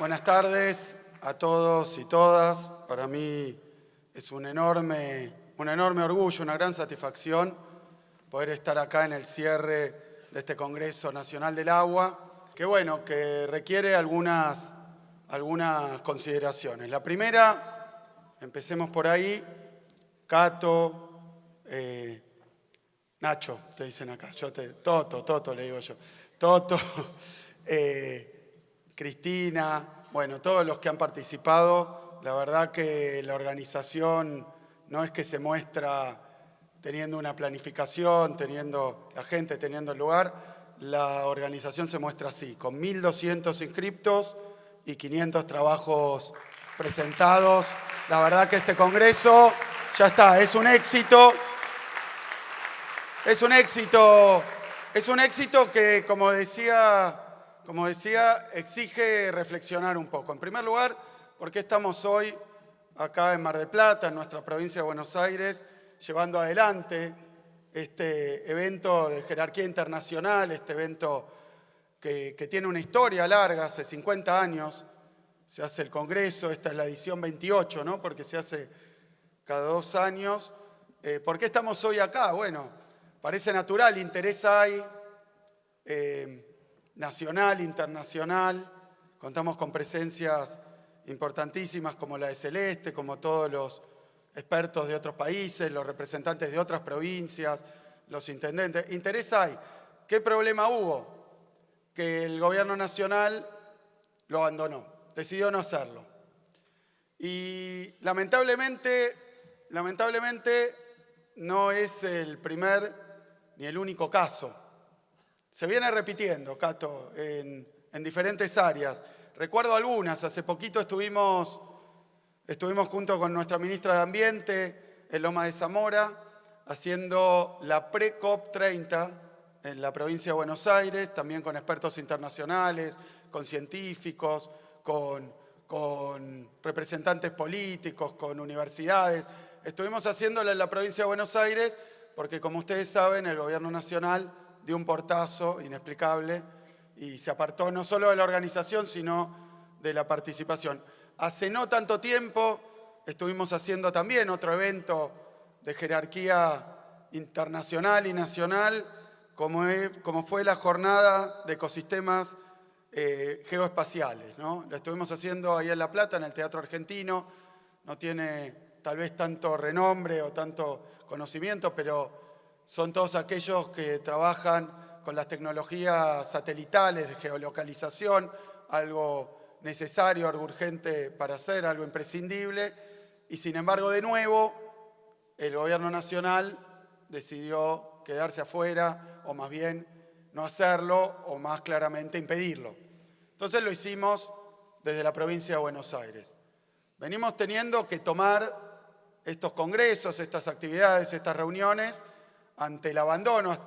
Buenas tardes a todos y todas. Para mí es un enorme orgullo, una gran satisfacción poder estar acá en el cierre de este Congreso Nacional del Agua, que requiere algunas consideraciones. La primera, empecemos por ahí, Cato, Nacho, te dicen acá, Toto le digo yo, Toto, Cristina, bueno, todos los que han participado. La verdad que la organización no es que se muestra teniendo una planificación, teniendo la gente, teniendo el lugar. La organización se muestra así, con 1.200 inscriptos y 500 trabajos presentados. La verdad que este congreso ya está, es un éxito. Es un éxito que, como decía, exige reflexionar un poco. En primer lugar, ¿por qué estamos hoy acá en Mar del Plata, en nuestra provincia de Buenos Aires, llevando adelante este evento de jerarquía internacional, este evento que tiene una historia larga? Hace 50 años se hace el Congreso, esta es la edición 28, ¿no? Porque se hace cada 2 años. ¿Por qué estamos hoy acá? Bueno, parece natural, interés hay, nacional, internacional. Contamos con presencias importantísimas como la de Celeste, como todos los expertos de otros países, los representantes de otras provincias, los intendentes. Interés hay. ¿Qué problema hubo? Que el gobierno nacional lo abandonó, decidió no hacerlo. Y lamentablemente no es el primer ni el único caso. Se viene repitiendo, Cato, en diferentes áreas. Recuerdo algunas. Hace poquito estuvimos junto con nuestra ministra de Ambiente en Loma de Zamora haciendo la pre-COP30 en la provincia de Buenos Aires, también con expertos internacionales, con científicos, con representantes políticos, con universidades. Estuvimos haciéndola en la provincia de Buenos Aires porque, como ustedes saben, el gobierno nacional dio un portazo inexplicable y se apartó no solo de la organización, sino de la participación. Hace no tanto tiempo estuvimos haciendo también otro evento de jerarquía internacional y nacional, como fue la jornada de ecosistemas geoespaciales, ¿no? La estuvimos haciendo ahí en La Plata, en el Teatro Argentino. No tiene tal vez tanto renombre o tanto conocimiento, pero son todos aquellos que trabajan con las tecnologías satelitales de geolocalización, algo necesario, algo urgente para hacer, algo imprescindible. Y sin embargo, de nuevo, el gobierno nacional decidió quedarse afuera, o más bien no hacerlo, o más claramente impedirlo. Entonces lo hicimos desde la provincia de Buenos Aires. Venimos teniendo que tomar estos congresos, estas actividades, estas reuniones, ante el abandono,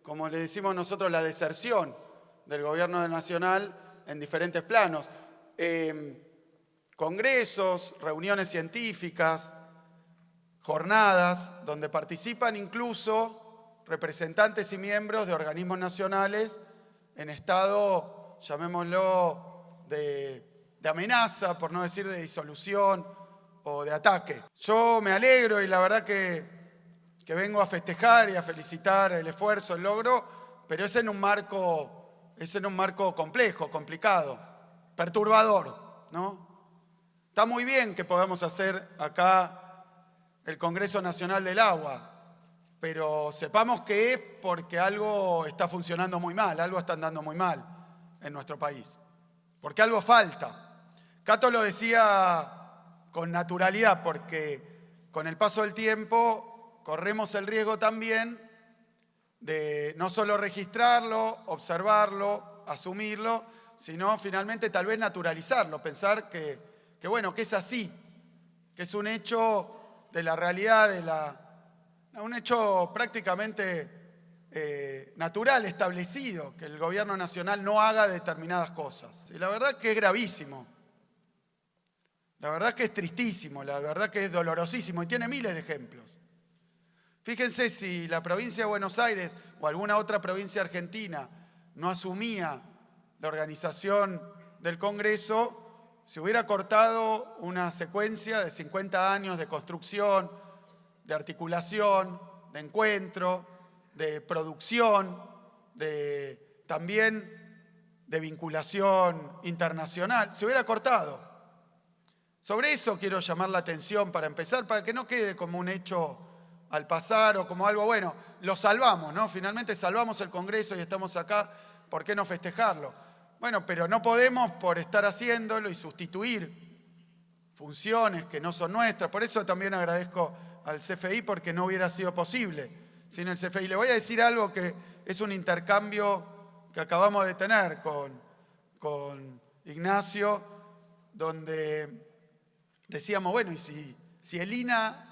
como le decimos nosotros, la deserción del gobierno nacional en diferentes planos. Congresos, reuniones científicas, jornadas, donde participan incluso representantes y miembros de organismos nacionales en estado, llamémoslo, de amenaza, por no decir de disolución o de ataque. Yo me alegro y la verdad que vengo a festejar y a felicitar el esfuerzo, el logro, pero es en un marco complejo, complicado, perturbador, ¿no? Está muy bien que podamos hacer acá el Congreso Nacional del Agua, pero sepamos que es porque algo está funcionando muy mal, algo está andando muy mal en nuestro país, porque algo falta. Cato lo decía con naturalidad, porque con el paso del tiempo corremos el riesgo también de no solo registrarlo, observarlo, asumirlo, sino finalmente tal vez naturalizarlo, pensar que es así, que es un hecho de la realidad, un hecho prácticamente natural, establecido, que el gobierno nacional no haga determinadas cosas. Y la verdad que es gravísimo, la verdad que es tristísimo, la verdad que es dolorosísimo y tiene miles de ejemplos. Fíjense, si la provincia de Buenos Aires o alguna otra provincia argentina no asumía la organización del Congreso se hubiera cortado una secuencia de 50 años de construcción, de articulación, de encuentro, de producción, también de vinculación internacional. Se hubiera cortado. Sobre eso quiero llamar la atención para empezar, para que no quede como un hecho al pasar o como algo, bueno, lo salvamos, ¿no? Finalmente salvamos el Congreso y estamos acá, ¿por qué no festejarlo? Bueno, pero no podemos por estar haciéndolo y sustituir funciones que no son nuestras. Por eso también agradezco al CFI porque no hubiera sido posible sin el CFI. Le voy a decir algo que es un intercambio que acabamos de tener con Ignacio, donde decíamos, bueno, y si el INA,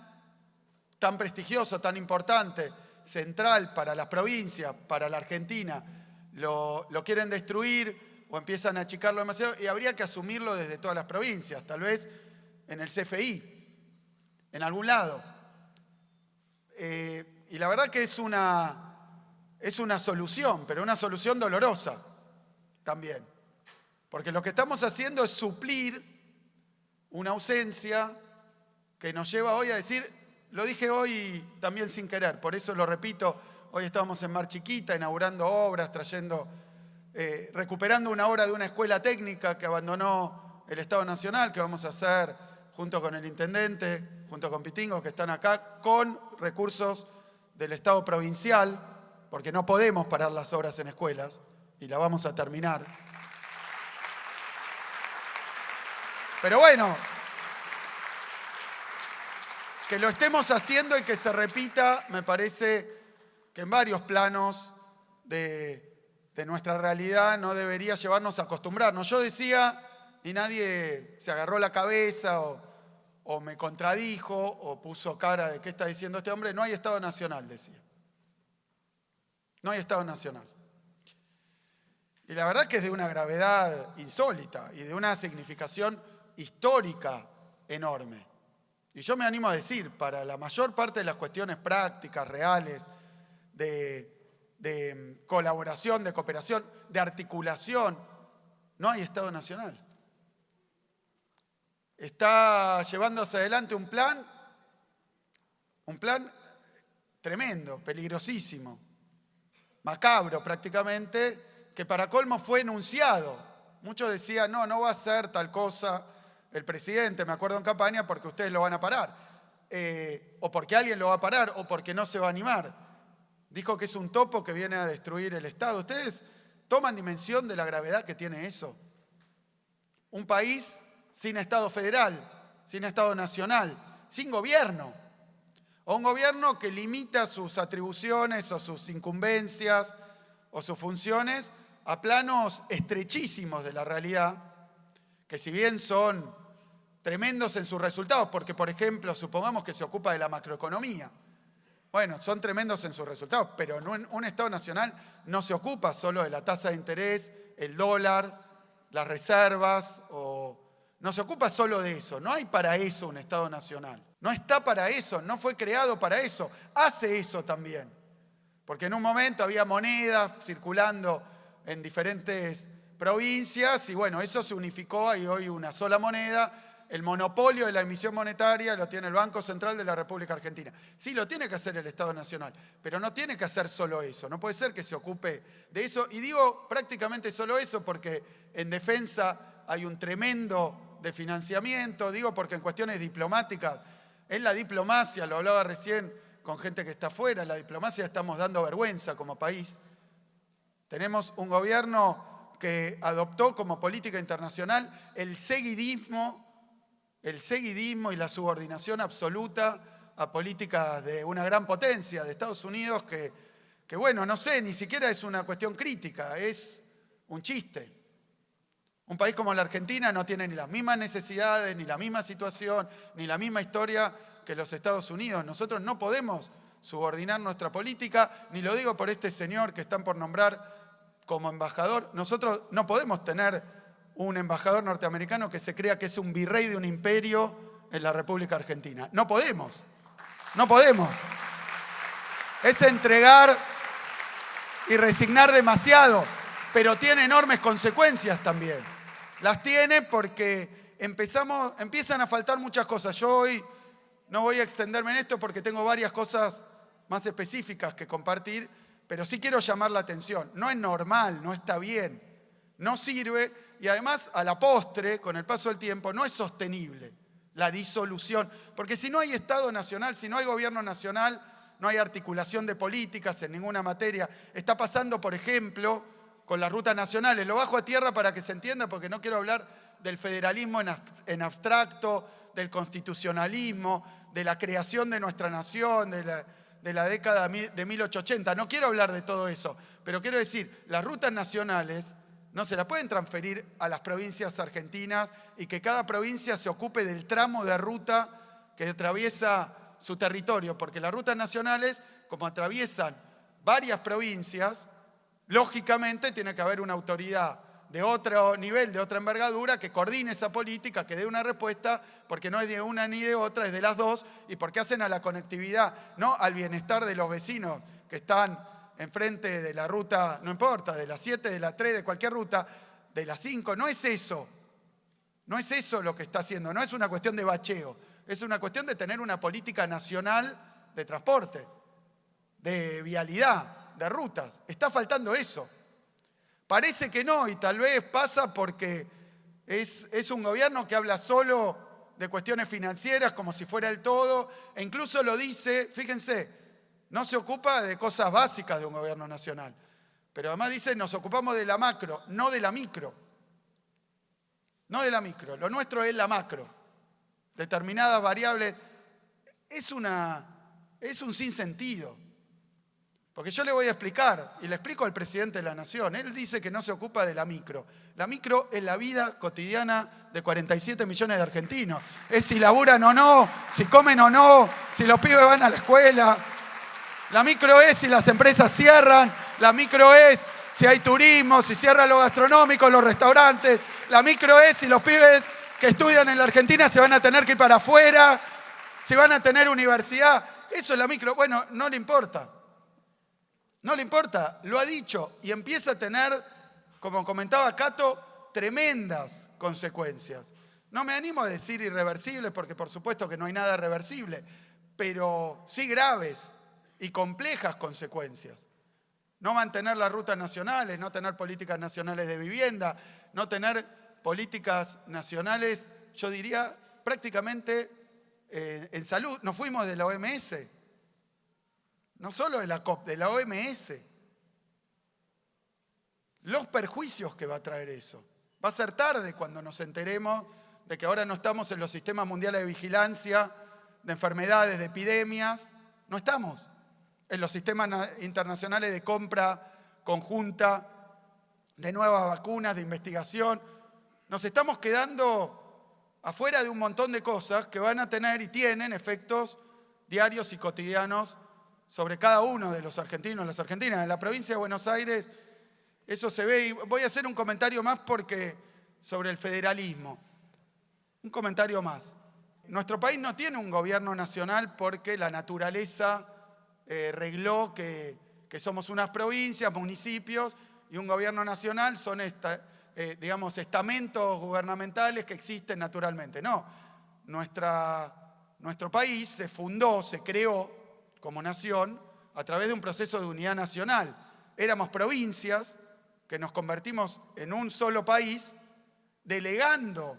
tan prestigioso, tan importante, central para las provincias, para la Argentina, lo quieren destruir o empiezan a achicarlo demasiado, y habría que asumirlo desde todas las provincias, tal vez en el CFI, en algún lado. Y la verdad que es una solución, pero una solución dolorosa también. Porque lo que estamos haciendo es suplir una ausencia que nos lleva hoy a decir, lo dije hoy también sin querer, por eso lo repito, hoy estábamos en Mar Chiquita inaugurando obras, recuperando una obra de una escuela técnica que abandonó el Estado Nacional, que vamos a hacer junto con el intendente, junto con Pitingo, que están acá, con recursos del Estado provincial, porque no podemos parar las obras en escuelas, y la vamos a terminar. Pero bueno, que lo estemos haciendo y que se repita, me parece que en varios planos de nuestra realidad no debería llevarnos a acostumbrarnos. Yo decía, y nadie se agarró la cabeza o me contradijo o puso cara de qué está diciendo este hombre, no hay Estado Nacional, decía. No hay Estado Nacional. Y la verdad que es de una gravedad insólita y de una significación histórica enorme. Y yo me animo a decir, para la mayor parte de las cuestiones prácticas, reales, de colaboración, de cooperación, de articulación, no hay Estado Nacional. Está llevándose adelante un plan tremendo, peligrosísimo, macabro prácticamente, que para colmo fue enunciado. Muchos decían, no va a hacer tal cosa el presidente, me acuerdo en campaña, porque ustedes lo van a parar, o porque alguien lo va a parar, o porque no se va a animar. Dijo que es un topo que viene a destruir el Estado. ¿Ustedes toman dimensión de la gravedad que tiene eso? Un país sin Estado federal, sin Estado nacional, sin gobierno, o un gobierno que limita sus atribuciones o sus incumbencias o sus funciones a planos estrechísimos de la realidad, que si bien son tremendos en sus resultados, porque por ejemplo, supongamos que se ocupa de la macroeconomía, bueno, son tremendos en sus resultados, pero un Estado nacional no se ocupa solo de la tasa de interés, el dólar, las reservas, o no se ocupa solo de eso. No hay para eso un Estado nacional. No está para eso, no fue creado para eso. Hace eso también. Porque en un momento había monedas circulando en diferentes provincias y bueno, eso se unificó, hay hoy una sola moneda. El monopolio de la emisión monetaria lo tiene el Banco Central de la República Argentina. Sí, lo tiene que hacer el Estado Nacional, pero no tiene que hacer solo eso. No puede ser que se ocupe de eso. Y digo prácticamente solo eso porque en defensa hay un tremendo de financiamiento. Digo porque en cuestiones diplomáticas, en la diplomacia, lo hablaba recién con gente que está afuera, en la diplomacia estamos dando vergüenza como país. Tenemos un gobierno que adoptó como política internacional el seguidismo y la subordinación absoluta a políticas de una gran potencia, de Estados Unidos, que bueno, no sé, ni siquiera es una cuestión crítica, es un chiste. Un país como la Argentina no tiene ni las mismas necesidades, ni la misma situación, ni la misma historia que los Estados Unidos. Nosotros no podemos subordinar nuestra política, ni lo digo por este señor que están por nombrar como embajador. Nosotros no podemos tener un embajador norteamericano que se crea que es un virrey de un imperio en la República Argentina. No podemos. No podemos. Es entregar y resignar demasiado, pero tiene enormes consecuencias también. Las tiene porque empiezan a faltar muchas cosas. Yo hoy no voy a extenderme en esto porque tengo varias cosas más específicas que compartir, pero sí quiero llamar la atención. No es normal, no está bien, no sirve y además a la postre, con el paso del tiempo, no es sostenible la disolución. Porque si no hay Estado nacional, si no hay gobierno nacional, no hay articulación de políticas en ninguna materia. Está pasando, por ejemplo, con las rutas nacionales. Lo bajo a tierra para que se entienda, porque no quiero hablar del federalismo en abstracto, del constitucionalismo, de la creación de nuestra nación, de la década de 1880. No quiero hablar de todo eso, pero quiero decir, las rutas nacionales no se las pueden transferir a las provincias argentinas y que cada provincia se ocupe del tramo de ruta que atraviesa su territorio, porque las rutas nacionales, como atraviesan varias provincias, lógicamente tiene que haber una autoridad de otro nivel, de otra envergadura, que coordine esa política, que dé una respuesta, porque no es de una ni de otra, es de las dos, y porque hacen a la conectividad, no al bienestar de los vecinos que están enfrente de la ruta, no importa, de las 7, de la 3, de cualquier ruta, de las 5, no es eso. No es eso lo que está haciendo, no es una cuestión de bacheo, es una cuestión de tener una política nacional de transporte, de vialidad, de rutas. Está faltando eso. Parece que no, y tal vez pasa porque es un gobierno que habla solo de cuestiones financieras como si fuera el todo, e incluso lo dice, fíjense, no se ocupa de cosas básicas de un gobierno nacional, pero además dice, nos ocupamos de la macro, no de la micro. No de la micro, lo nuestro es la macro. Determinadas variables. Es un sinsentido. Porque yo le voy a explicar, y le explico al presidente de la Nación. Él dice que no se ocupa de la micro. La micro es la vida cotidiana de 47 millones de argentinos. Es si laburan o no, si comen o no, si los pibes van a la escuela. La micro es si las empresas cierran. La micro es si hay turismo, si cierran los gastronómicos, los restaurantes. La micro es si los pibes que estudian en la Argentina se van a tener que ir para afuera, si van a tener universidad. Eso es la micro. Bueno, no le importa. No le importa, lo ha dicho y empieza a tener, como comentaba Cato, tremendas consecuencias. No me animo a decir irreversibles porque por supuesto que no hay nada reversible, pero sí graves y complejas consecuencias. No mantener las rutas nacionales, no tener políticas nacionales de vivienda, no tener políticas nacionales, yo diría, prácticamente en salud. Nos fuimos de la OMS. No solo de la COP, de la OMS. Los perjuicios que va a traer eso. Va a ser tarde cuando nos enteremos de que ahora no estamos en los sistemas mundiales de vigilancia, de enfermedades, de epidemias. No estamos en los sistemas internacionales de compra conjunta, de nuevas vacunas, de investigación. Nos estamos quedando afuera de un montón de cosas que van a tener y tienen efectos diarios y cotidianos sobre cada uno de los argentinos, las argentinas. En la provincia de Buenos Aires eso se ve, y voy a hacer un comentario más sobre el federalismo. Un comentario más. Nuestro país no tiene un gobierno nacional porque la naturaleza regló que somos unas provincias, municipios, y un gobierno nacional son estamentos gubernamentales que existen naturalmente. No, nuestro país se fundó, se creó como nación a través de un proceso de unidad nacional. Éramos provincias que nos convertimos en un solo país, delegando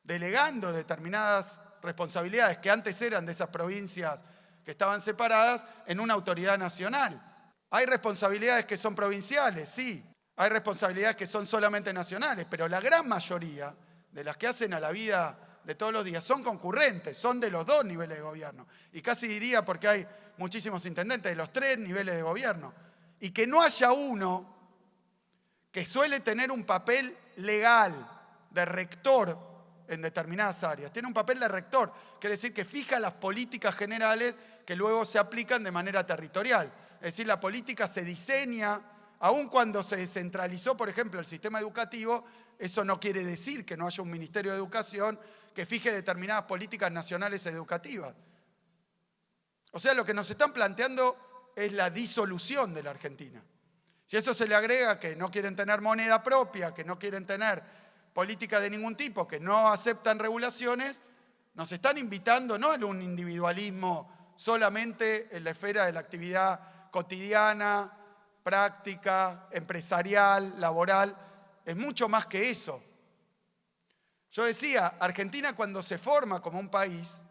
determinadas responsabilidades que antes eran de esas provincias que estaban separadas en una autoridad nacional. Hay responsabilidades que son provinciales, sí. Hay responsabilidades que son solamente nacionales, pero la gran mayoría de las que hacen a la vida de todos los días son concurrentes, son de los dos niveles de gobierno. Y casi diría, porque hay muchísimos intendentes, de los tres niveles de gobierno. Y que no haya uno que suele tener un papel legal de rector en determinadas áreas. Tiene un papel de rector, quiere decir que fija las políticas generales que luego se aplican de manera territorial. Es decir, la política se diseña, aun cuando se descentralizó, por ejemplo, el sistema educativo, eso no quiere decir que no haya un Ministerio de Educación que fije determinadas políticas nacionales educativas. O sea, lo que nos están planteando es la disolución de la Argentina. Si a eso se le agrega que no quieren tener moneda propia, que no quieren tener política de ningún tipo, que no aceptan regulaciones, nos están invitando no a un individualismo solamente en la esfera de la actividad cotidiana, práctica, empresarial, laboral. Es mucho más que eso. Yo decía, Argentina cuando se forma como un país,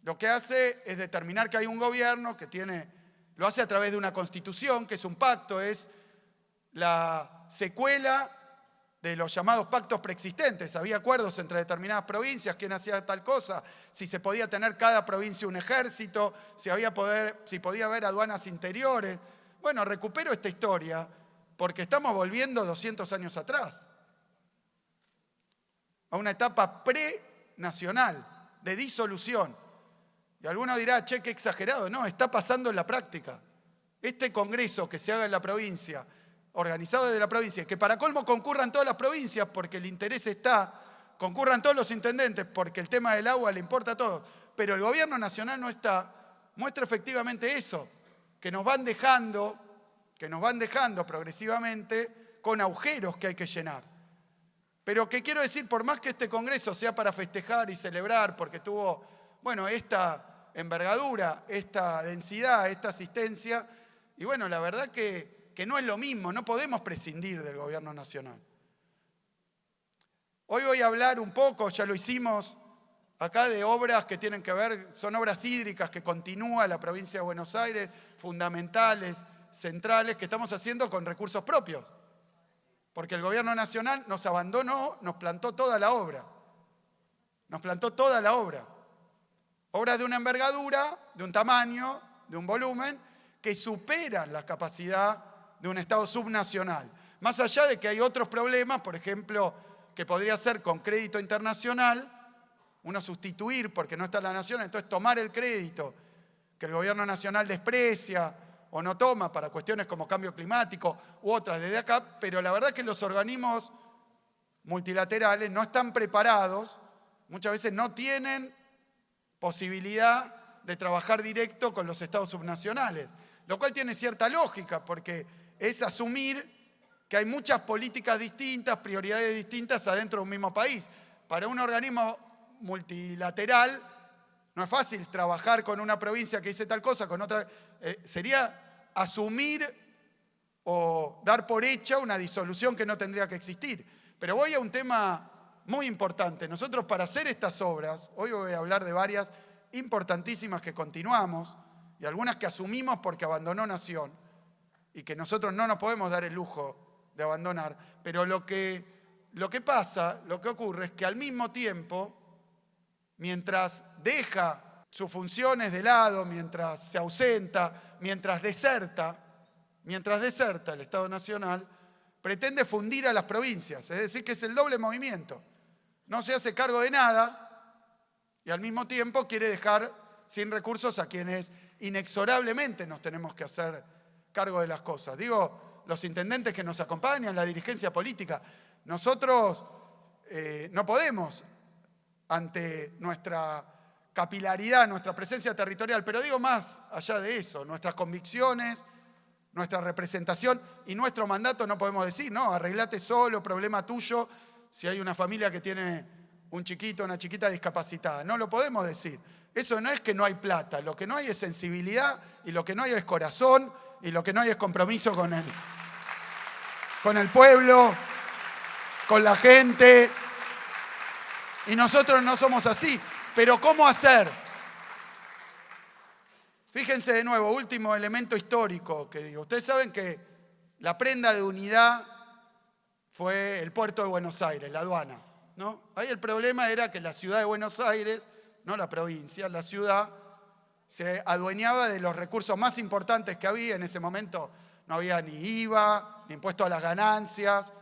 lo que hace es determinar que hay un gobierno que lo hace a través de una constitución, que es un pacto, es la secuela de los llamados pactos preexistentes. Había acuerdos entre determinadas provincias, quién hacía tal cosa, si se podía tener cada provincia un ejército, si podía haber aduanas interiores. Bueno, recupero esta historia porque estamos volviendo 200 años atrás, a una etapa pre-nacional de disolución. Y alguno dirá, che, qué exagerado. No, está pasando en la práctica. Este congreso que se haga en la provincia, organizado desde la provincia, que para colmo concurran todas las provincias porque el interés concurran todos los intendentes porque el tema del agua le importa a todos, pero el gobierno nacional no está, muestra efectivamente eso, que nos van dejando progresivamente con agujeros que hay que llenar. Pero que quiero decir, por más que este congreso sea para festejar y celebrar, porque tuvo, esta envergadura, esta densidad, esta asistencia, y la verdad que no es lo mismo, no podemos prescindir del gobierno nacional. Hoy voy a hablar un poco, ya lo hicimos acá, de obras que tienen que ver, son obras hídricas que continúa la provincia de Buenos Aires, fundamentales, centrales, que estamos haciendo con recursos propios. Porque el gobierno nacional nos abandonó, nos plantó toda la obra. Nos plantó toda la obra. Obras de una envergadura, de un tamaño, de un volumen, que superan la capacidad de un Estado subnacional. Más allá de que hay otros problemas, por ejemplo, que podría ser con crédito internacional, uno sustituir porque no está la nación, entonces tomar el crédito que el gobierno nacional desprecia o no toma para cuestiones como cambio climático u otras desde acá, pero la verdad es que los organismos multilaterales no están preparados, muchas veces no tienen posibilidad de trabajar directo con los estados subnacionales, lo cual tiene cierta lógica porque es asumir que hay muchas políticas distintas, prioridades distintas adentro de un mismo país. Para un organismo multilateral no es fácil trabajar con una provincia que dice tal cosa, con otra. Sería asumir o dar por hecha una disolución que no tendría que existir. Pero voy a un tema muy importante. Nosotros para hacer estas obras, hoy voy a hablar de varias importantísimas que continuamos y algunas que asumimos porque abandonó Nación y que nosotros no nos podemos dar el lujo de abandonar. Pero lo que ocurre es que al mismo tiempo, mientras deja sus funciones de lado, mientras se ausenta, mientras deserta el Estado Nacional, pretende fundir a las provincias, es decir, que es el doble movimiento. No se hace cargo de nada y al mismo tiempo quiere dejar sin recursos a quienes inexorablemente nos tenemos que hacer cargo de las cosas. Digo, los intendentes que nos acompañan, la dirigencia política, nosotros no podemos, ante nuestra capilaridad, nuestra presencia territorial, pero digo más allá de eso, nuestras convicciones, nuestra representación y nuestro mandato no podemos decir, no, arreglate solo, problema tuyo, si hay una familia que tiene un chiquito, una chiquita discapacitada. No lo podemos decir. Eso no es que no hay plata, lo que no hay es sensibilidad y lo que no hay es corazón y lo que no hay es compromiso con el pueblo, con la gente. Y nosotros no somos así. Pero ¿cómo hacer? Fíjense de nuevo, último elemento histórico que digo. Ustedes saben que la prenda de unidad fue el puerto de Buenos Aires, la aduana, ¿no? Ahí el problema era que la ciudad de Buenos Aires, no la provincia, la ciudad, se adueñaba de los recursos más importantes que había. En ese momento no había ni IVA, ni impuesto a las ganancias,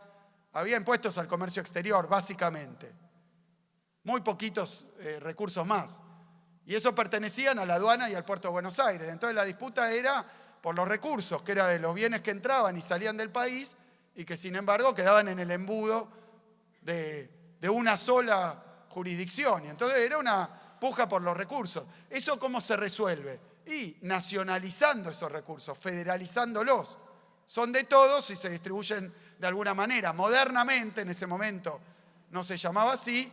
había impuestos al comercio exterior, básicamente. Muy poquitos recursos más. Y eso pertenecían a la aduana y al puerto de Buenos Aires. Entonces la disputa era por los recursos, que era de los bienes que entraban y salían del país y que sin embargo quedaban en el embudo de una sola jurisdicción. Y entonces era una puja por los recursos. ¿Eso cómo se resuelve? Y nacionalizando esos recursos, federalizándolos. Son de todos y se distribuyen de alguna manera. Modernamente, en ese momento, no se llamaba así,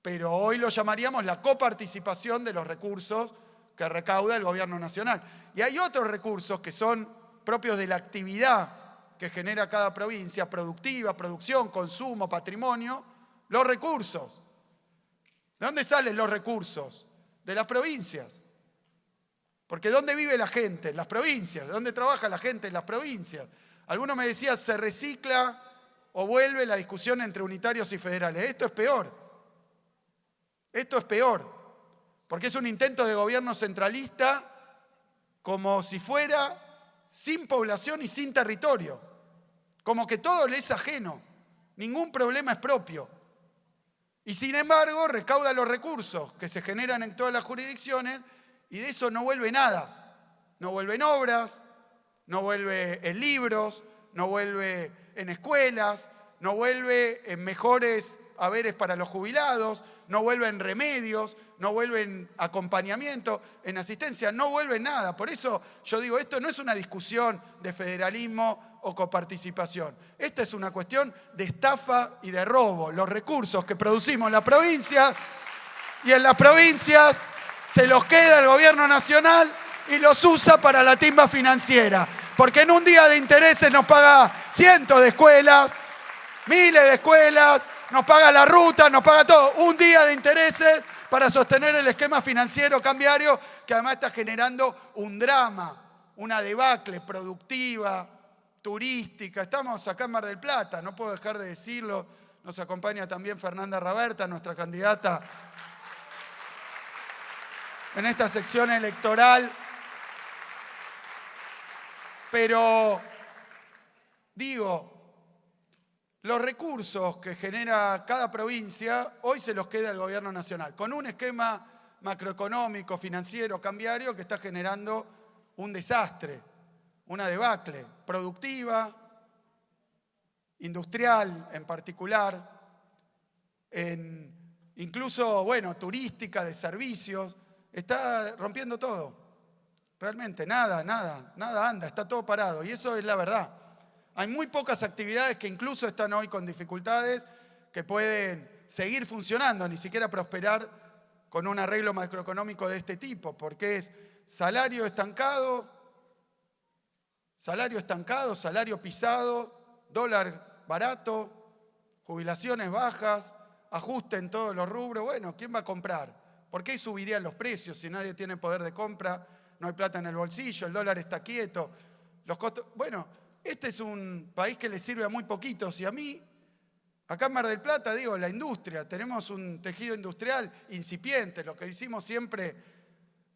pero hoy lo llamaríamos la coparticipación de los recursos que recauda el gobierno nacional. Y hay otros recursos que son propios de la actividad que genera cada provincia, productiva, producción, consumo, patrimonio, los recursos. ¿De dónde salen los recursos? De las provincias. Porque ¿dónde vive la gente? En las provincias. ¿De dónde trabaja la gente? En las provincias. Alguno me decía, se recicla o vuelve la discusión entre unitarios y federales. Esto es peor. Esto es peor. Porque es un intento de gobierno centralista como si fuera sin población y sin territorio. Como que todo le es ajeno. Ningún problema es propio. Y sin embargo, recauda los recursos que se generan en todas las jurisdicciones y de eso no vuelve nada. No vuelve en obras, no vuelve en libros, no vuelve en escuelas, no vuelve en mejores haberes para los jubilados, no vuelve en remedios, no vuelve en acompañamiento, en asistencia, no vuelve en nada. Por eso yo digo, esto no es una discusión de federalismo o coparticipación. Esta es una cuestión de estafa y de robo. Los recursos que producimos en la provincia y en las provincias se los queda el gobierno nacional y los usa para la timba financiera. Porque en un día de intereses nos paga cientos de escuelas, miles de escuelas, nos paga la ruta, nos paga todo. Un día de intereses para sostener el esquema financiero cambiario que además está generando un drama, una debacle productiva, turística. Estamos acá en Mar del Plata, no puedo dejar de decirlo. Nos acompaña también Fernanda Raberta, nuestra candidata en esta sección electoral. Pero, digo, los recursos que genera cada provincia, hoy se los queda el gobierno nacional, con un esquema macroeconómico, financiero, cambiario, que está generando un desastre, una debacle productiva, industrial en particular, incluso, bueno, turística, de servicios, está rompiendo todo. Realmente nada anda, está todo parado y eso es la verdad. Hay muy pocas actividades que incluso están hoy con dificultades que pueden seguir funcionando, ni siquiera prosperar con un arreglo macroeconómico de este tipo, porque es salario estancado, salario pisado, dólar barato, jubilaciones bajas, ajuste en todos los rubros. Bueno, ¿quién va a comprar? ¿Por qué subirían los precios si nadie tiene poder de compra? No hay plata en el bolsillo, el dólar está quieto, los costos... Bueno, este es un país que le sirve a muy poquitos y a mí, acá en Mar del Plata, digo, la industria, tenemos un tejido industrial incipiente, lo que hicimos siempre,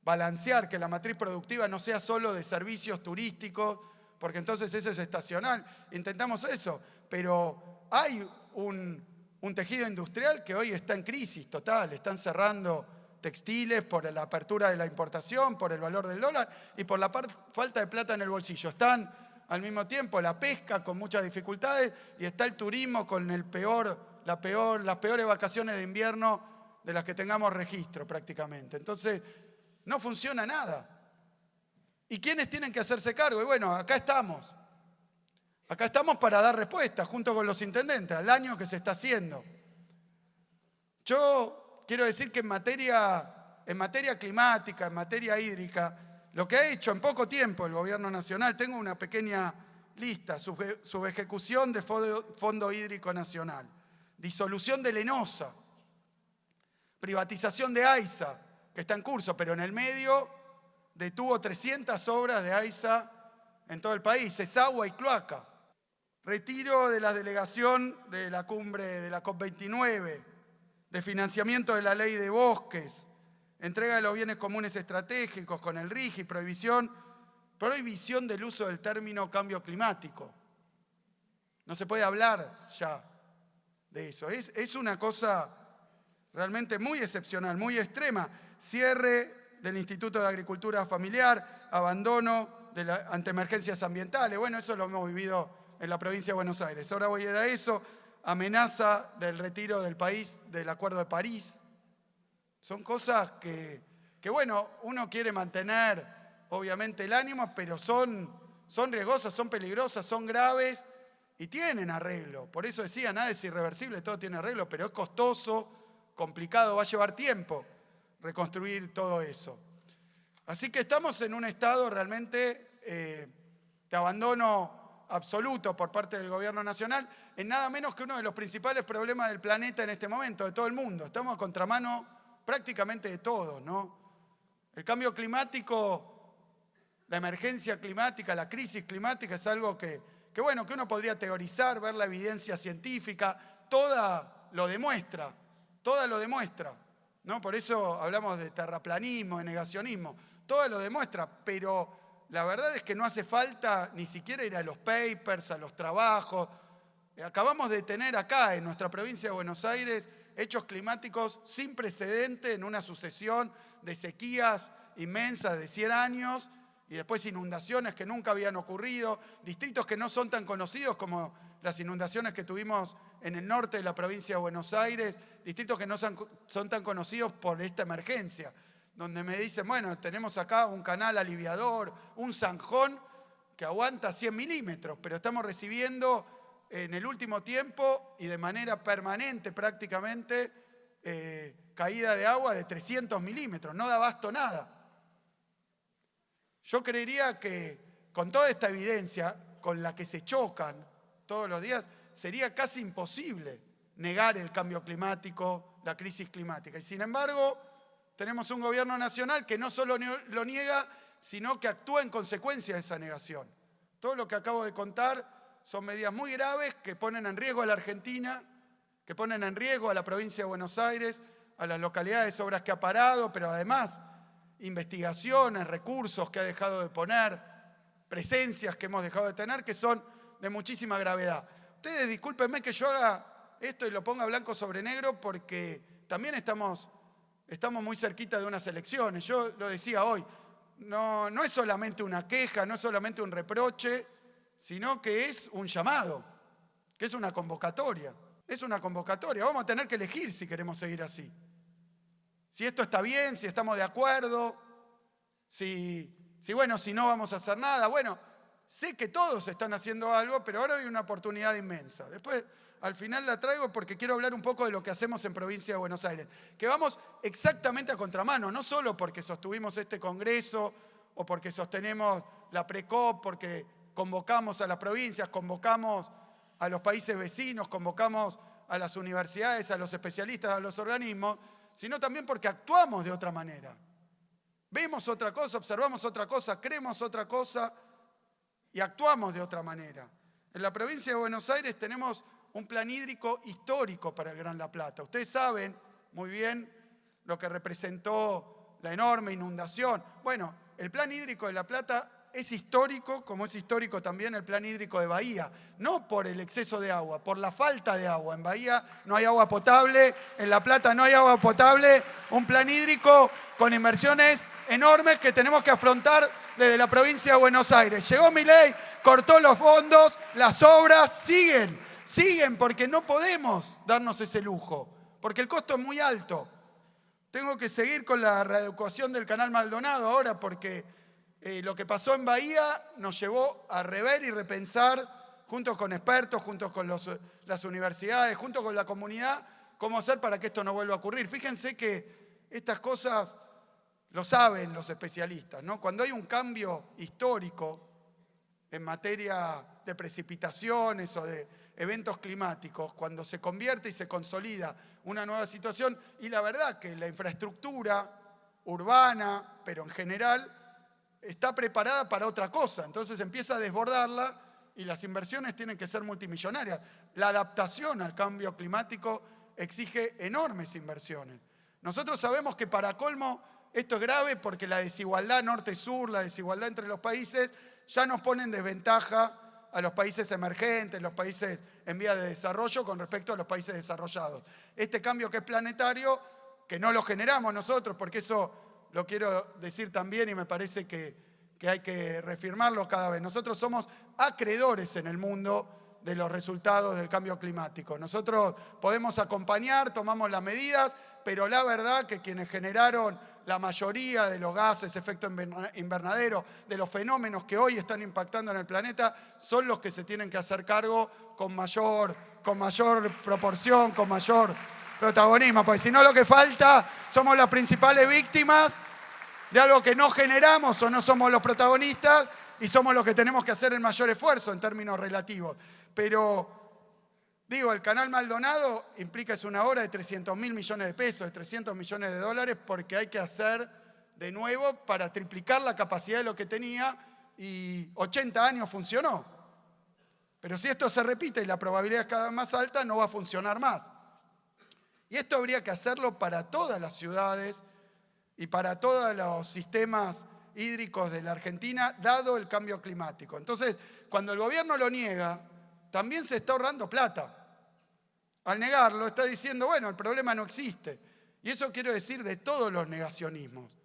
balancear que la matriz productiva no sea solo de servicios turísticos, porque entonces eso es estacional, intentamos eso, pero hay un tejido industrial que hoy está en crisis total, están cerrando textiles por la apertura de la importación, por el valor del dólar y por la falta de plata en el bolsillo. Están al mismo tiempo la pesca con muchas dificultades y está el turismo con las peores vacaciones de invierno de las que tengamos registro prácticamente. Entonces, no funciona nada. ¿Y quiénes tienen que hacerse cargo? Y bueno, acá estamos. Acá estamos para dar respuesta junto con los intendentes al daño que se está haciendo. Yo quiero decir que en materia climática, en materia hídrica, lo que ha hecho en poco tiempo el gobierno nacional, tengo una pequeña lista, subejecución de Fondo Hídrico Nacional, disolución de Lenosa, privatización de AISA, que está en curso, pero en el medio detuvo 300 obras de AISA en todo el país, es agua y cloaca. Retiro de la delegación de la cumbre de la COP29, de financiamiento de la ley de bosques, entrega de los bienes comunes estratégicos con el RIGI, prohibición del uso del término cambio climático. No se puede hablar ya de eso. Es una cosa realmente muy excepcional, muy extrema. Cierre del Instituto de Agricultura Familiar, abandono ante emergencias ambientales. Bueno, eso lo hemos vivido en la provincia de Buenos Aires. Ahora voy a ir a eso. Amenaza del retiro del país del Acuerdo de París. Son cosas que bueno, uno quiere mantener obviamente el ánimo, pero son riesgosas, son peligrosas, son graves y tienen arreglo. Por eso decía, nada es irreversible, todo tiene arreglo, pero es costoso, complicado, va a llevar tiempo reconstruir todo eso. Así que estamos en un estado realmente de abandono absoluto por parte del gobierno nacional, en nada menos que uno de los principales problemas del planeta en este momento, de todo el mundo. Estamos a contramano prácticamente de todos, ¿no? El cambio climático, la emergencia climática, la crisis climática es algo que uno podría teorizar, ver la evidencia científica, toda lo demuestra, ¿no? Por eso hablamos de terraplanismo, de negacionismo, toda lo demuestra, pero la verdad es que no hace falta ni siquiera ir a los papers, a los trabajos. Acabamos de tener acá, en nuestra provincia de Buenos Aires, hechos climáticos sin precedente en una sucesión de sequías inmensas de 100 años y después inundaciones que nunca habían ocurrido, distritos que no son tan conocidos como las inundaciones que tuvimos en el norte de la provincia de Buenos Aires, distritos que no son tan conocidos por esta emergencia, donde me dicen, bueno, tenemos acá un canal aliviador, un zanjón que aguanta 100 milímetros, pero estamos recibiendo en el último tiempo y de manera permanente prácticamente caída de agua de 300 milímetros, no da abasto nada. Yo creería que con toda esta evidencia con la que se chocan todos los días, sería casi imposible negar el cambio climático, la crisis climática. Y sin embargo, tenemos un gobierno nacional que no solo lo niega, sino que actúa en consecuencia de esa negación. Todo lo que acabo de contar son medidas muy graves que ponen en riesgo a la Argentina, que ponen en riesgo a la provincia de Buenos Aires, a las localidades, obras que ha parado, pero además investigaciones, recursos que ha dejado de poner, presencias que hemos dejado de tener, que son de muchísima gravedad. Ustedes discúlpenme que yo haga esto y lo ponga blanco sobre negro porque también estamos muy cerquita de unas elecciones. Yo lo decía hoy, no es solamente una queja, no es solamente un reproche, sino que es un llamado, que es una convocatoria. Es una convocatoria. Vamos a tener que elegir si queremos seguir así. Si esto está bien, si estamos de acuerdo, si no vamos a hacer nada. Bueno, sé que todos están haciendo algo, pero ahora hay una oportunidad inmensa. Después, al final la traigo porque quiero hablar un poco de lo que hacemos en Provincia de Buenos Aires. Que vamos exactamente a contramano, no solo porque sostuvimos este congreso o porque sostenemos la PRECOP, porque convocamos a las provincias, convocamos a los países vecinos, convocamos a las universidades, a los especialistas, a los organismos, sino también porque actuamos de otra manera. Vemos otra cosa, observamos otra cosa, creemos otra cosa y actuamos de otra manera. En la provincia de Buenos Aires tenemos un plan hídrico histórico para el Gran La Plata. Ustedes saben muy bien lo que representó la enorme inundación. Bueno, el plan hídrico de La Plata es histórico, como es histórico también el plan hídrico de Bahía. No por el exceso de agua, por la falta de agua. En Bahía no hay agua potable, en La Plata no hay agua potable. Un plan hídrico con inversiones enormes que tenemos que afrontar desde la provincia de Buenos Aires. Llegó Milei, cortó los fondos, las obras siguen porque no podemos darnos ese lujo, porque el costo es muy alto. Tengo que seguir con la readecuación del canal Maldonado ahora porque lo que pasó en Bahía nos llevó a rever y repensar, junto con expertos, junto con las universidades, junto con la comunidad, cómo hacer para que esto no vuelva a ocurrir. Fíjense que estas cosas lo saben los especialistas, ¿no? Cuando hay un cambio histórico en materia de precipitaciones o de eventos climáticos, cuando se convierte y se consolida una nueva situación, y la verdad que la infraestructura urbana, pero en general, está preparada para otra cosa, entonces empieza a desbordarla y las inversiones tienen que ser multimillonarias. La adaptación al cambio climático exige enormes inversiones. Nosotros sabemos que para colmo esto es grave porque la desigualdad norte-sur, la desigualdad entre los países, ya nos pone en desventaja a los países emergentes, los países en vías de desarrollo con respecto a los países desarrollados. Este cambio que es planetario, que no lo generamos nosotros, porque eso lo quiero decir también y me parece que hay que reafirmarlo cada vez. Nosotros somos acreedores en el mundo de los resultados del cambio climático. Nosotros podemos acompañar, tomamos las medidas, pero la verdad que quienes generaron la mayoría de los gases, efecto invernadero, de los fenómenos que hoy están impactando en el planeta, son los que se tienen que hacer cargo con mayor proporción, con mayor protagonismo, porque si no lo que falta somos las principales víctimas de algo que no generamos o no somos los protagonistas y somos los que tenemos que hacer el mayor esfuerzo en términos relativos. Pero, digo, el Canal Maldonado implica es una obra de 300.000 millones de pesos, de 300 millones de dólares, porque hay que hacer de nuevo para triplicar la capacidad de lo que tenía y 80 años funcionó. Pero si esto se repite y la probabilidad es cada vez más alta, no va a funcionar más. Y esto habría que hacerlo para todas las ciudades y para todos los sistemas hídricos de la Argentina, dado el cambio climático. Entonces, cuando el gobierno lo niega, también se está ahorrando plata. Al negarlo, está diciendo, bueno, el problema no existe. Y eso quiero decir de todos los negacionismos.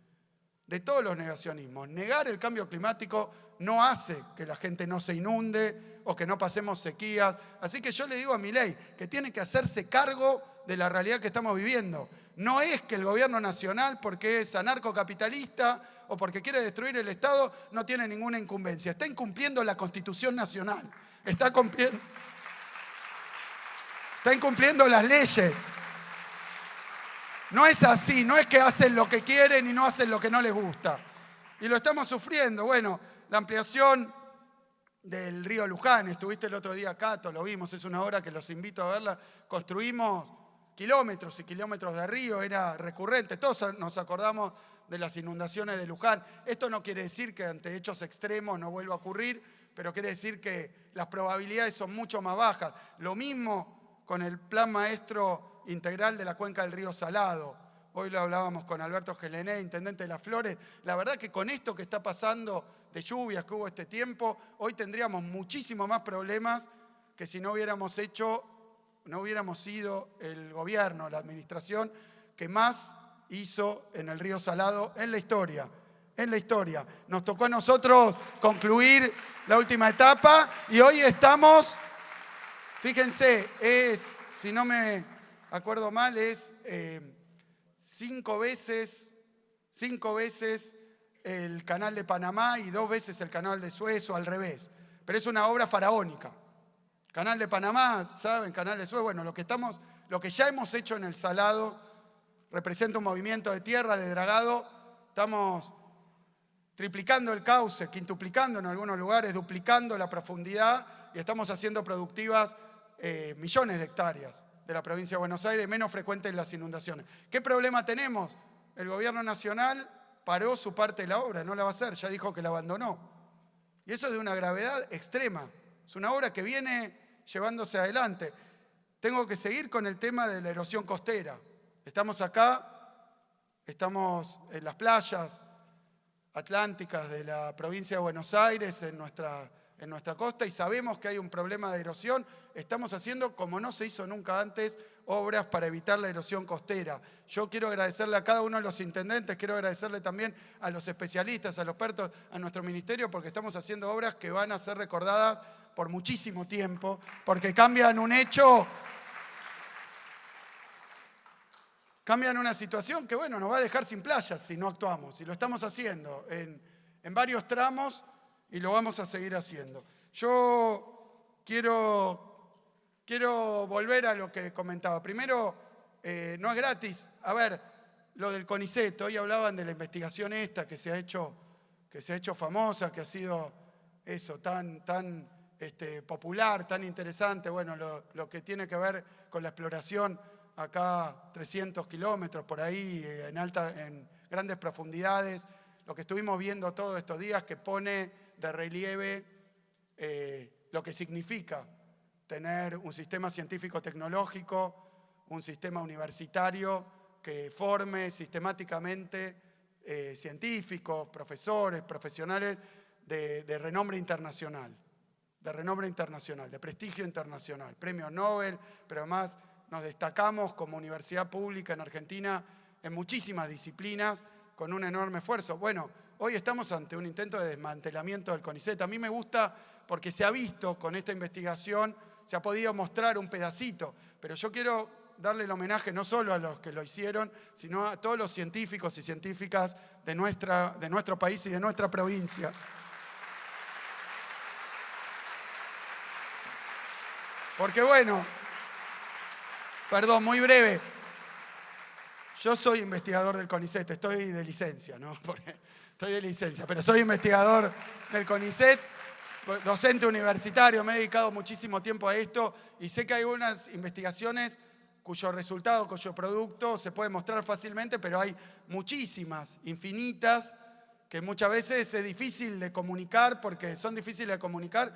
De todos los negacionismos. Negar el cambio climático no hace que la gente no se inunde o que no pasemos sequías. Así que yo le digo a Milei que tiene que hacerse cargo de la realidad que estamos viviendo. No es que el gobierno nacional, porque es anarcocapitalista o porque quiere destruir el Estado, no tiene ninguna incumbencia. Está incumpliendo la Constitución Nacional. Está incumpliendo las leyes. No es así, no es que hacen lo que quieren y no hacen lo que no les gusta. Y lo estamos sufriendo. Bueno, la ampliación del río Luján, estuviste el otro día acá, lo vimos, es una obra que los invito a verla. Construimos kilómetros y kilómetros de río, era recurrente. Todos nos acordamos de las inundaciones de Luján. Esto no quiere decir que ante hechos extremos no vuelva a ocurrir, pero quiere decir que las probabilidades son mucho más bajas. Lo mismo con el Plan Maestro Integral de la Cuenca del Río Salado. Hoy lo hablábamos con Alberto Gelené, intendente de Las Flores. La verdad que con esto que está pasando de lluvias que hubo este tiempo, hoy tendríamos muchísimo más problemas que si no hubiéramos sido el gobierno, la administración que más hizo en el Río Salado en la historia. En la historia. Nos tocó a nosotros concluir la última etapa y hoy estamos, fíjense, si no me acuerdo mal, es 5 veces el Canal de Panamá y 2 veces el Canal de Suez o al revés. Pero es una obra faraónica. Canal de Panamá, ¿saben? Canal de Suez. Bueno, lo que ya hemos hecho en el Salado representa un movimiento de tierra, de dragado. Estamos triplicando el cauce, quintuplicando en algunos lugares, duplicando la profundidad y estamos haciendo productivas millones de hectáreas de la provincia de Buenos Aires, menos frecuentes las inundaciones. ¿Qué problema tenemos? El gobierno nacional paró su parte de la obra, no la va a hacer, ya dijo que la abandonó. Y eso es de una gravedad extrema. Es una obra que viene llevándose adelante. Tengo que seguir con el tema de la erosión costera. Estamos acá, estamos en las playas atlánticas de la provincia de Buenos Aires, en nuestra costa, y sabemos que hay un problema de erosión. Estamos haciendo, como no se hizo nunca antes, obras para evitar la erosión costera. Yo quiero agradecerle a cada uno de los intendentes, quiero agradecerle también a los especialistas, a los expertos, a nuestro ministerio, porque estamos haciendo obras que van a ser recordadas por muchísimo tiempo, porque cambian un hecho, cambian una situación que, bueno, nos va a dejar sin playas si no actuamos. Y lo estamos haciendo en varios tramos y lo vamos a seguir haciendo. Yo quiero volver a lo que comentaba. Primero, no es gratis. A ver, lo del CONICET. Hoy hablaban de la investigación esta que se ha hecho famosa, que ha sido eso, tan popular, tan interesante. Bueno, lo que tiene que ver con la exploración acá 300 kilómetros por ahí, en grandes profundidades. Lo que estuvimos viendo todos estos días que pone de relieve lo que significa tener un sistema científico-tecnológico, un sistema universitario que forme sistemáticamente científicos, profesores, profesionales de renombre internacional, de prestigio internacional, premios Nobel, pero además nos destacamos como universidad pública en Argentina en muchísimas disciplinas con un enorme esfuerzo. Bueno, hoy estamos ante un intento de desmantelamiento del CONICET. A mí me gusta porque se ha visto con esta investigación, se ha podido mostrar un pedacito, pero yo quiero darle el homenaje no solo a los que lo hicieron, sino a todos los científicos y científicas de nuestro país y de nuestra provincia. Porque bueno, perdón, muy breve. Yo soy investigador del CONICET, estoy de licencia, ¿no? Estoy de licencia, pero soy investigador del CONICET, docente universitario, me he dedicado muchísimo tiempo a esto y sé que hay unas investigaciones cuyo resultado, cuyo producto se puede mostrar fácilmente, pero hay muchísimas, infinitas, que muchas veces es difícil de comunicar, porque son difíciles de comunicar,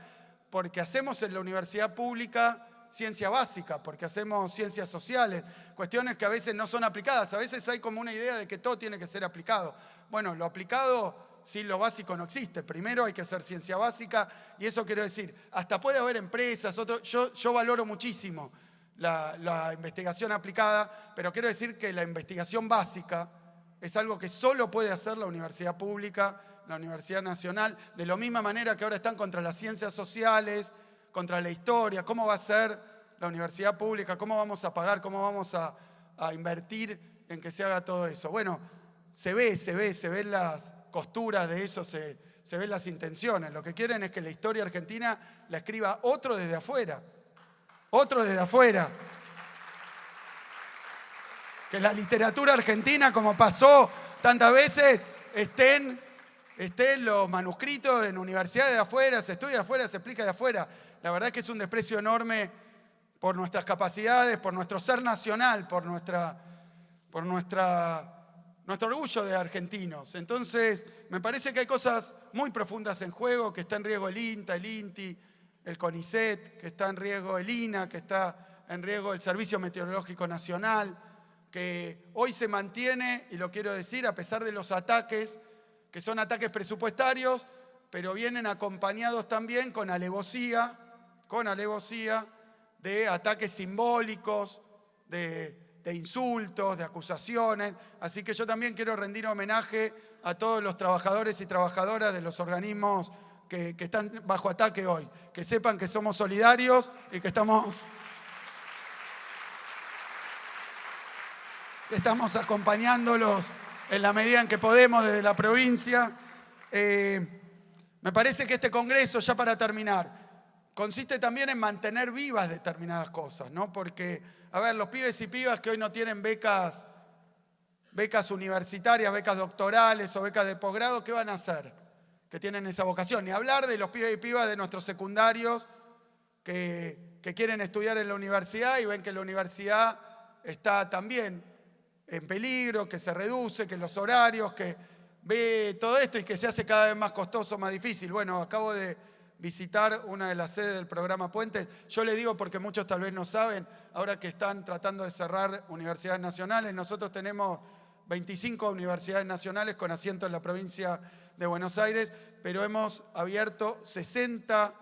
porque hacemos en la universidad pública ciencia básica, porque hacemos ciencias sociales, cuestiones que a veces no son aplicadas. A veces hay como una idea de que todo tiene que ser aplicado. Bueno, lo aplicado, sin lo básico no existe. Primero hay que hacer ciencia básica, y eso quiero decir, hasta puede haber empresas, yo valoro muchísimo la investigación aplicada, pero quiero decir que la investigación básica es algo que solo puede hacer la universidad pública, la Universidad Nacional, de la misma manera que ahora están contra las ciencias sociales, contra la historia. ¿Cómo va a ser la universidad pública? ¿Cómo vamos a pagar? ¿Cómo vamos a invertir en que se haga todo eso? Bueno, se ven las costuras de eso, se ven las intenciones. Lo que quieren es que la historia argentina la escriba otro desde afuera. Otro desde afuera. Que la literatura argentina, como pasó tantas veces, estén los manuscritos en universidades de afuera, se estudia de afuera, se explica de afuera. La verdad es que es un desprecio enorme por nuestras capacidades, por nuestro ser nacional, por nuestro orgullo de argentinos. Entonces, me parece que hay cosas muy profundas en juego, que está en riesgo el INTA, el INTI, el CONICET, que está en riesgo el INA, que está en riesgo el Servicio Meteorológico Nacional, que hoy se mantiene, y lo quiero decir, a pesar de los ataques, que son ataques presupuestarios, pero vienen acompañados también con alevosía de ataques simbólicos, de insultos, de acusaciones. Así que yo también quiero rendir homenaje a todos los trabajadores y trabajadoras de los organismos que están bajo ataque hoy. Que sepan que somos solidarios y que estamos acompañándolos en la medida en que podemos desde la provincia. Me parece que este congreso, ya para terminar, consiste también en mantener vivas determinadas cosas, ¿no? Porque, a ver, los pibes y pibas que hoy no tienen becas universitarias, becas doctorales o becas de posgrado, ¿qué van a hacer? Que tienen esa vocación. Ni hablar de los pibes y pibas de nuestros secundarios que quieren estudiar en la universidad y ven que la universidad está también en peligro, que se reduce, que los horarios, que ve todo esto y que se hace cada vez más costoso, más difícil. Bueno, acabo de visitar una de las sedes del programa Puentes. Yo le digo porque muchos tal vez no saben, ahora que están tratando de cerrar universidades nacionales, nosotros tenemos 25 universidades nacionales con asiento en la provincia de Buenos Aires, pero hemos abierto 60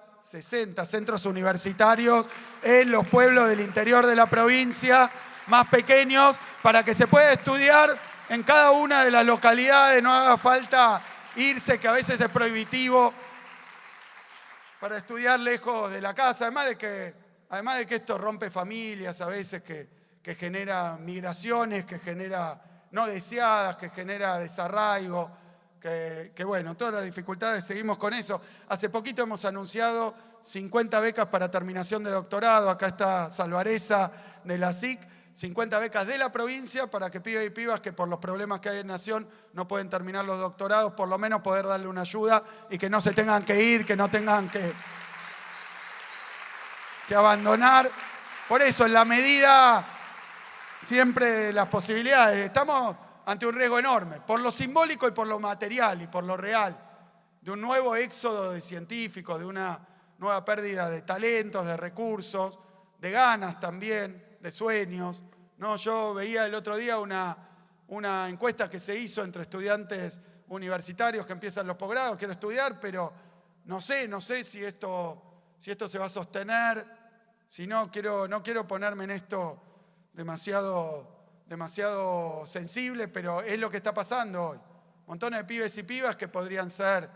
centros universitarios en los pueblos del interior de la provincia, más pequeños, para que se pueda estudiar en cada una de las localidades, no haga falta irse, que a veces es prohibitivo, para estudiar lejos de la casa, además de que esto rompe familias a veces, que genera migraciones, que genera no deseadas, que genera desarraigo, que bueno, todas las dificultades, seguimos con eso. Hace poquito hemos anunciado 50 becas para terminación de doctorado, acá está Salvareza de la SIC, 50 becas de la provincia para que pibes y pibas que por los problemas que hay en Nación no pueden terminar los doctorados, por lo menos poder darle una ayuda y que no se tengan que ir, que no tengan que abandonar. Por eso, en la medida siempre de las posibilidades, estamos ante un riesgo enorme, por lo simbólico y por lo material y por lo real, de un nuevo éxodo de científicos, de una nueva pérdida de talentos, de recursos, de ganas también, de sueños. No, yo veía el otro día una encuesta que se hizo entre estudiantes universitarios que empiezan los posgrados, quiero estudiar, pero no sé si esto se va a sostener, si no quiero ponerme en esto demasiado sensible, pero es lo que está pasando hoy. Montones de pibes y pibas que podrían ser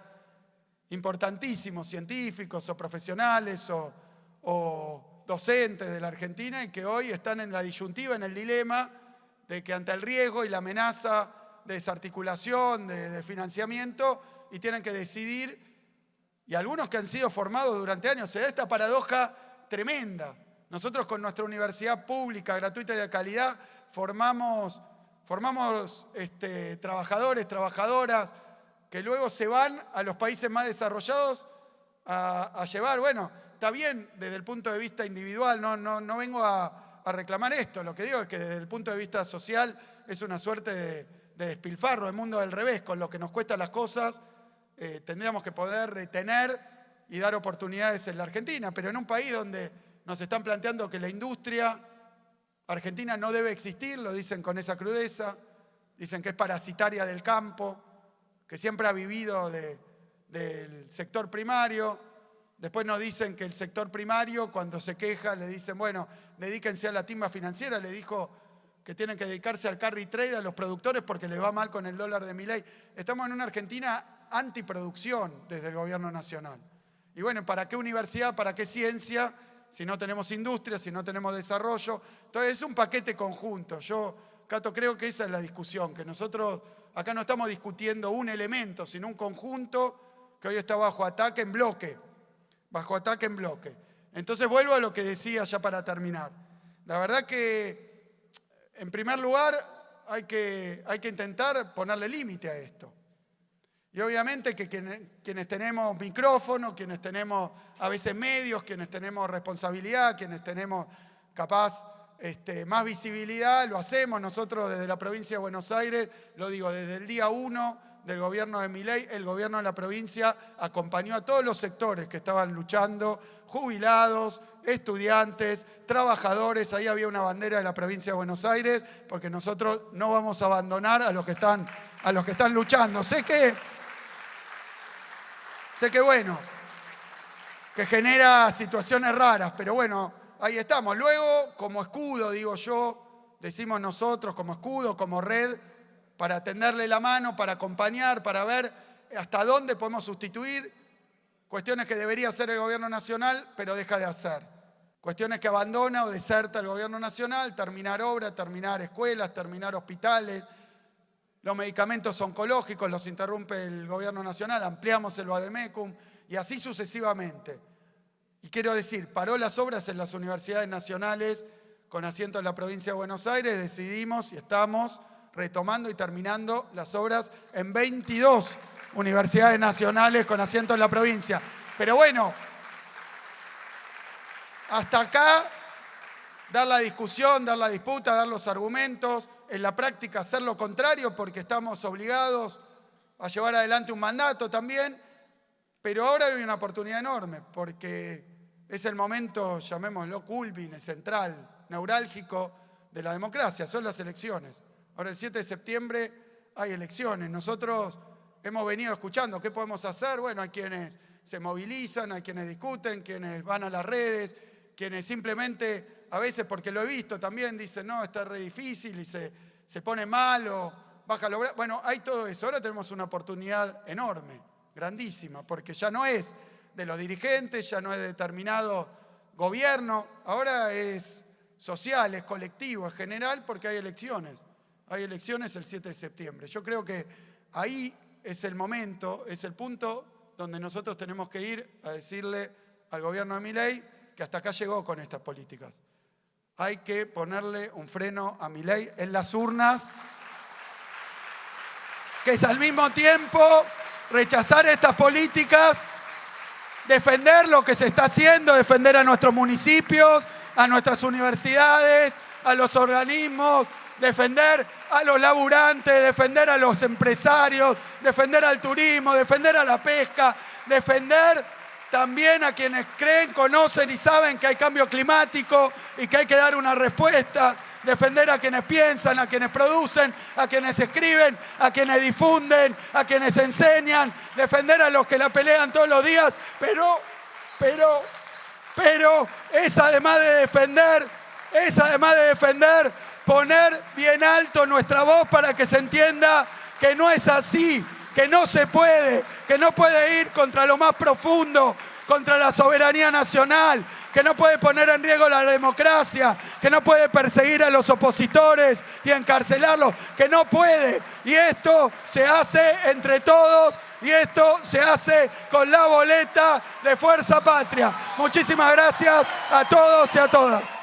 importantísimos, científicos o profesionales o docentes de la Argentina y que hoy están en la disyuntiva, en el dilema de que ante el riesgo y la amenaza de desarticulación, de financiamiento, y tienen que decidir, y algunos que han sido formados durante años, se da esta paradoja tremenda. Nosotros con nuestra universidad pública, gratuita y de calidad, formamos trabajadores, trabajadoras, que luego se van a los países más desarrollados a llevar, bueno, está bien desde el punto de vista individual, no vengo a reclamar esto, lo que digo es que desde el punto de vista social es una suerte de despilfarro, el mundo del revés, con lo que nos cuestan las cosas, tendríamos que poder retener y dar oportunidades en la Argentina, pero en un país donde nos están planteando que la industria argentina no debe existir, lo dicen con esa crudeza, dicen que es parasitaria del campo, que siempre ha vivido del sector primario. Después nos dicen que el sector primario, cuando se queja, le dicen, bueno, dedíquense a la timba financiera, le dijo que tienen que dedicarse al carry trade, a los productores, porque les va mal con el dólar de Milei. Estamos en una Argentina antiproducción desde el gobierno nacional. Y bueno, ¿para qué universidad, para qué ciencia, si no tenemos industria, si no tenemos desarrollo? Entonces es un paquete conjunto. Yo, Cato, creo que esa es la discusión, que nosotros acá no estamos discutiendo un elemento, sino un conjunto que hoy está bajo ataque en bloque. Bajo ataque en bloque. Entonces vuelvo a lo que decía ya para terminar. La verdad que, en primer lugar, hay que intentar ponerle límite a esto. Y obviamente que quienes tenemos micrófono, quienes tenemos a veces medios, quienes tenemos responsabilidad, quienes tenemos capaz más visibilidad, lo hacemos. Nosotros desde la provincia de Buenos Aires, lo digo, desde el día 1 del gobierno de Milei, el gobierno de la provincia acompañó a todos los sectores que estaban luchando, jubilados, estudiantes, trabajadores. Ahí había una bandera de la provincia de Buenos Aires, porque nosotros no vamos a abandonar a los que están luchando. Sé que bueno, que genera situaciones raras, pero bueno, ahí estamos. Luego, como escudo, digo yo, decimos nosotros, como escudo, como red, para tenderle la mano, para acompañar, para ver hasta dónde podemos sustituir cuestiones que debería hacer el gobierno nacional, pero deja de hacer. Cuestiones que abandona o deserta el gobierno nacional, terminar obras, terminar escuelas, terminar hospitales. Los medicamentos oncológicos los interrumpe el gobierno nacional, ampliamos el Vademecum y así sucesivamente. Y quiero decir, paró las obras en las universidades nacionales con asiento en la provincia de Buenos Aires, decidimos y estamos retomando y terminando las obras en 22 universidades nacionales con asiento en la provincia. Pero bueno, hasta acá, dar la discusión, dar la disputa, dar los argumentos, en la práctica hacer lo contrario porque estamos obligados a llevar adelante un mandato también, pero ahora hay una oportunidad enorme porque es el momento, llamémoslo culmine, central, neurálgico de la democracia, son las elecciones. Ahora el 7 de septiembre hay elecciones. Nosotros hemos venido escuchando qué podemos hacer. Bueno, hay quienes se movilizan, hay quienes discuten, quienes van a las redes, quienes simplemente, a veces porque lo he visto también, dicen, no, está re difícil y se pone mal o baja lo... Bueno, hay todo eso. Ahora tenemos una oportunidad enorme, grandísima, porque ya no es de los dirigentes, ya no es de determinado gobierno, ahora es social, es colectivo, es general, porque hay elecciones. Hay elecciones el 7 de septiembre. Yo creo que ahí es el momento, es el punto donde nosotros tenemos que ir a decirle al gobierno de Milei que hasta acá llegó con estas políticas. Hay que ponerle un freno a Milei en las urnas, que es al mismo tiempo rechazar estas políticas, defender lo que se está haciendo, defender a nuestros municipios, a nuestras universidades, a los organismos, defender a los laburantes, defender a los empresarios, defender al turismo, defender a la pesca, defender también a quienes creen, conocen y saben que hay cambio climático y que hay que dar una respuesta, defender a quienes piensan, a quienes producen, a quienes escriben, a quienes difunden, a quienes enseñan, defender a los que la pelean todos los días, pero es además de defender, poner bien alto nuestra voz para que se entienda que no es así, que no se puede, que no puede ir contra lo más profundo, contra la soberanía nacional, que no puede poner en riesgo la democracia, que no puede perseguir a los opositores y encarcelarlos, que no puede. Y esto se hace entre todos y esto se hace con la boleta de Fuerza Patria. Muchísimas gracias a todos y a todas.